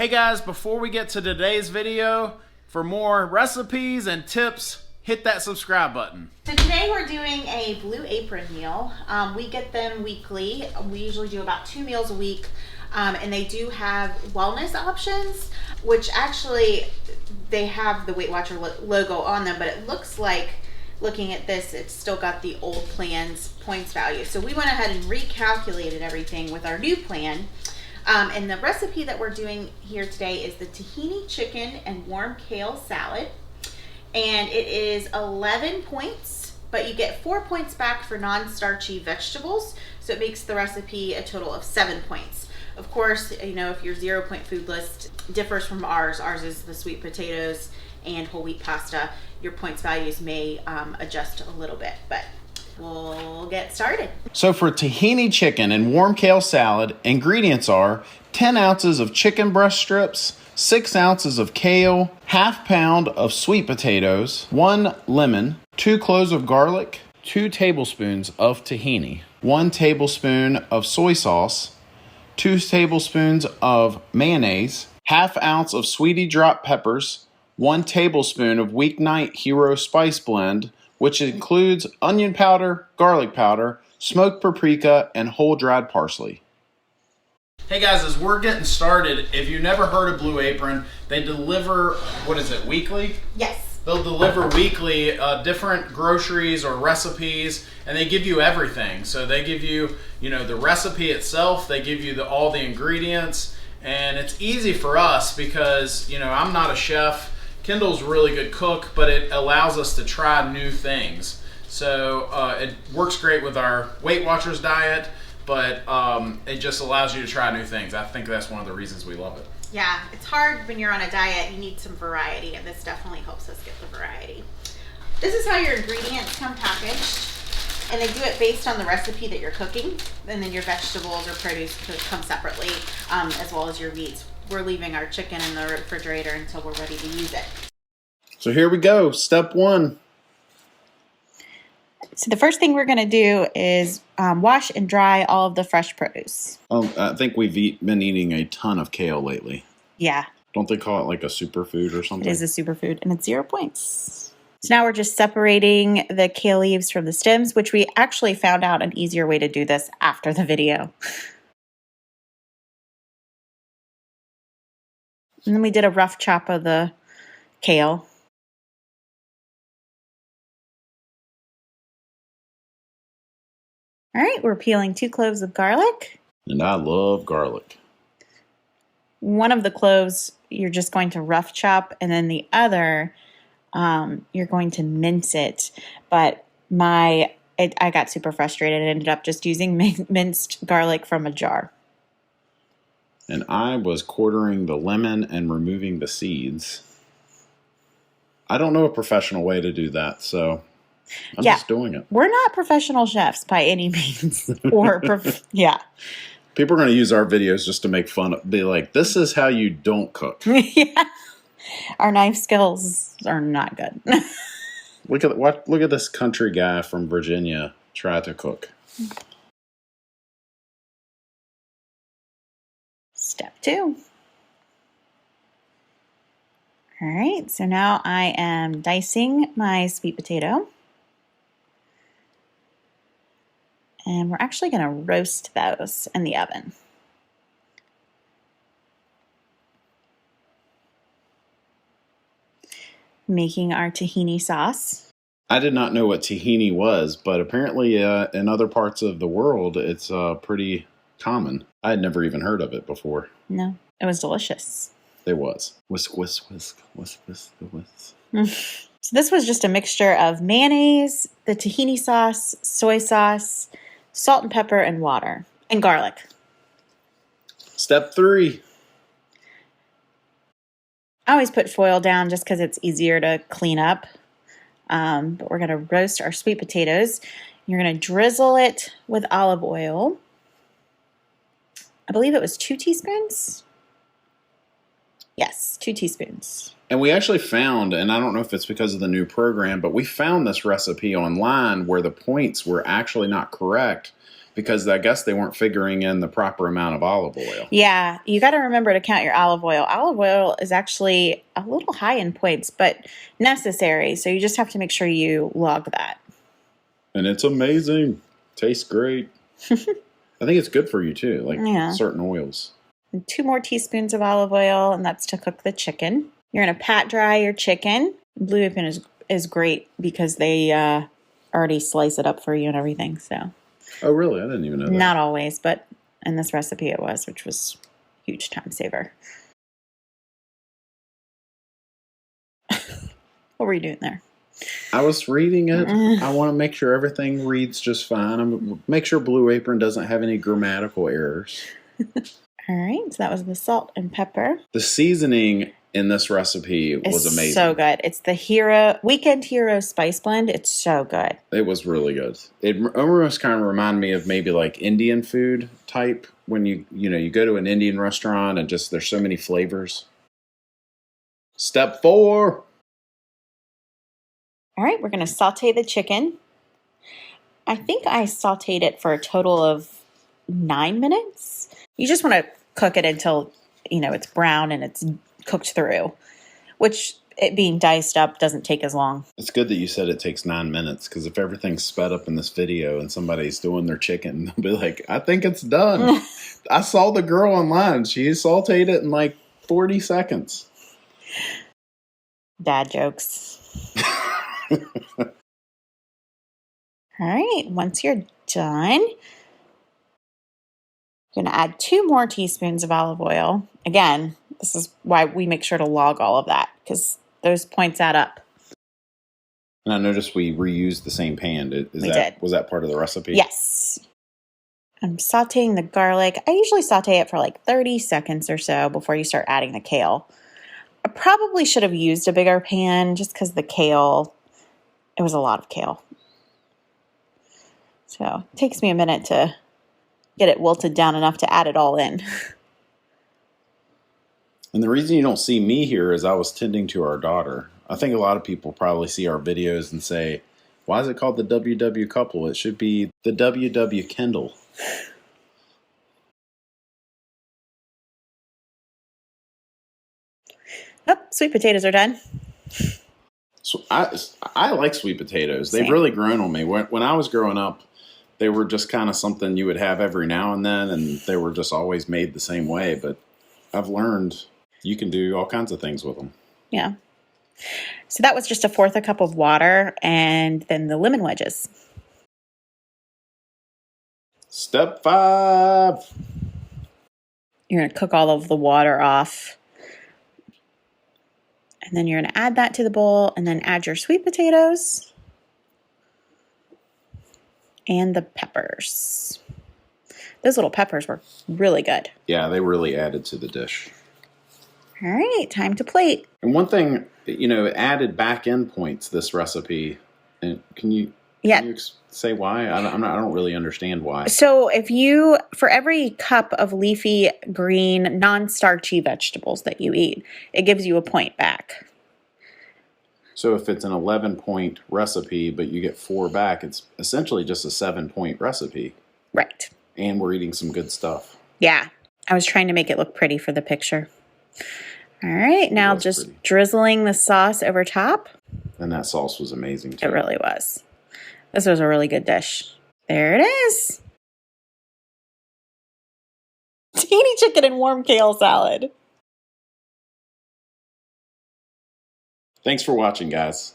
Hey guys, before we get to today's video, for more recipes and tips, hit that subscribe button. So today we're doing a Blue Apron meal. We get them weekly. We usually do about 2 meals a week. And they do have wellness options, which actually they have the Weight Watcher logo on them, but it looks like, looking at this, it's still got the old plan's points value. So we went ahead and recalculated everything with our new plan. And the recipe that we're doing here today is the tahini chicken and warm kale salad. And it is 11 points, but you get 4 points back for non-starchy vegetables. So it makes the recipe a total of 7 points. Of course, you know, if your 0-point food list differs from ours is the sweet potatoes and whole wheat pasta, your points values may adjust a little bit, but we'll get started. So for tahini chicken and warm kale salad, ingredients are 10 ounces of chicken breast strips, 6 ounces of kale, ½ pound of sweet potatoes, 1 lemon, 2 cloves of garlic, 2 tablespoons of tahini, 1 tablespoon of soy sauce, 2 tablespoons of mayonnaise, ½ ounce of sweetie drop peppers, 1 tablespoon of weeknight hero spice blend, which includes onion powder, garlic powder, smoked paprika, and whole dried parsley. Hey guys, as we're getting started, if you've never heard of Blue Apron, they deliver, what is it, weekly? Yes. They'll deliver weekly different groceries or recipes, and they give you everything. So they give you, the recipe itself, they give you all the ingredients, and it's easy for us because, I'm not a chef. Kendall's a really good cook, but it allows us to try new things. So it works great with our Weight Watchers diet, but it just allows you to try new things. I think that's one of the reasons we love it. Yeah, it's hard when you're on a diet. You need some variety, and this definitely helps us get the variety. This is how your ingredients come packaged, and they do it based on the recipe that you're cooking, and then your vegetables or produce come separately, as well as your meats. We're leaving our chicken in the refrigerator until we're ready to use it. So here we go, step 1. So the first thing we're going to do is wash and dry all of the fresh produce. I think we've been eating a ton of kale lately. Yeah. Don't they call it like a superfood or something? It is a superfood, and it's 0 points. So now we're just separating the kale leaves from the stems, which we actually found out an easier way to do this after the video. And then we did a rough chop of the kale. All right, we're peeling 2 cloves of garlic. And I love garlic. One of the cloves you're just going to rough chop, and then the other you're going to mince it. But I got super frustrated and ended up just using minced garlic from a jar. And I was quartering the lemon and removing the seeds. I don't know a professional way to do that, so I'm just doing it. We're not professional chefs by any means. Yeah. People are going to use our videos just to make fun of, be like, this is how you don't cook. Yeah. Our knife skills are not good. Look at this country guy from Virginia try to cook. Step 2. All right, so now I am dicing my sweet potato. And we're actually going to roast those in the oven. Making our tahini sauce. I did not know what tahini was, but apparently in other parts of the world, it's pretty common. I had never even heard of it before. No, it was delicious. It was. Whisk, whisk, whisk, whisk, whisk, whisk. So this was just a mixture of mayonnaise, the tahini sauce, soy sauce, salt and pepper, and water, and garlic. Step 3. I always put foil down just because it's easier to clean up. But we're going to roast our sweet potatoes. You're going to drizzle it with olive oil. I believe it was 2 teaspoons. Yes, 2 teaspoons. And we actually found, and I don't know if it's because of the new program, but we found this recipe online where the points were actually not correct. Because I guess they weren't figuring in the proper amount of olive oil. Yeah, you got to remember to count your olive oil. Olive oil is actually a little high in points, but necessary. So you just have to make sure you log that. And it's amazing. Tastes great. I think it's good for you too, like certain oils. And 2 more teaspoons of olive oil, and that's to cook the chicken. You're going to pat dry your chicken. Blue Apron is great because they already slice it up for you and everything. So. Oh, really? I didn't even know that. Not always, but in this recipe it was, which was a huge time saver. What were you doing there? I was reading it. I want to make sure everything reads just fine. Make sure Blue Apron doesn't have any grammatical errors. All right, so that was the salt and pepper. The seasoning in this recipe was amazing. It's so good. It's the Weekend Hero Spice Blend. It's so good. It was really good. It almost kind of reminded me of maybe like Indian food type when you go to an Indian restaurant and just there's so many flavors. Step 4. All right, we're going to saute the chicken. I think I sauteed it for a total of 9 minutes. You just want to cook it until, it's brown and it's cooked through, which it being diced up doesn't take as long. It's good that you said it takes 9 minutes, because if everything's sped up in this video and somebody's doing their chicken, they'll be like, I think it's done. I saw the girl online. She sauteed it in like 40 seconds. Dad jokes. All right, once you're done, you're going to add 2 more teaspoons of olive oil. Again, this is why we make sure to log all of that, because those points add up. And I noticed we reused the same pan. Was that part of the recipe? Yes. I'm sauteing the garlic. I usually saute it for like 30 seconds or so before you start adding the kale. I probably should have used a bigger pan just because the kale, it was a lot of kale. So it takes me a minute to get it wilted down enough to add it all in. And the reason you don't see me here is I was tending to our daughter. I think a lot of people probably see our videos and say, why is it called the WW couple? It should be the WW Kendall. Oh, sweet potatoes are done. So I like sweet potatoes. Same. They've really grown on me. When I was growing up, they were just kind of something you would have every now and then, and they were just always made the same way. But I've learned you can do all kinds of things with them. Yeah. So that was just 1/4 cup of water and then the lemon wedges. Step 5. You're going to cook all of the water off. And then you're going to add that to the bowl and then add your sweet potatoes and the peppers. Those little peppers were really good. Yeah, they really added to the dish. All right, time to plate. And one thing, it added back end points, this recipe. And can you say why? I don't really understand why. So for every cup of leafy green, non-starchy vegetables that you eat, it gives you a point back. So if it's an 11-point recipe, but you get 4 back, it's essentially just a 7-point recipe. Right. And we're eating some good stuff. Yeah. I was trying to make it look pretty for the picture. All right. Now just drizzling the sauce over top. And that sauce was amazing, too. It really was. This was a really good dish. There it is. Tahini chicken and warm kale salad. Thanks for watching, guys.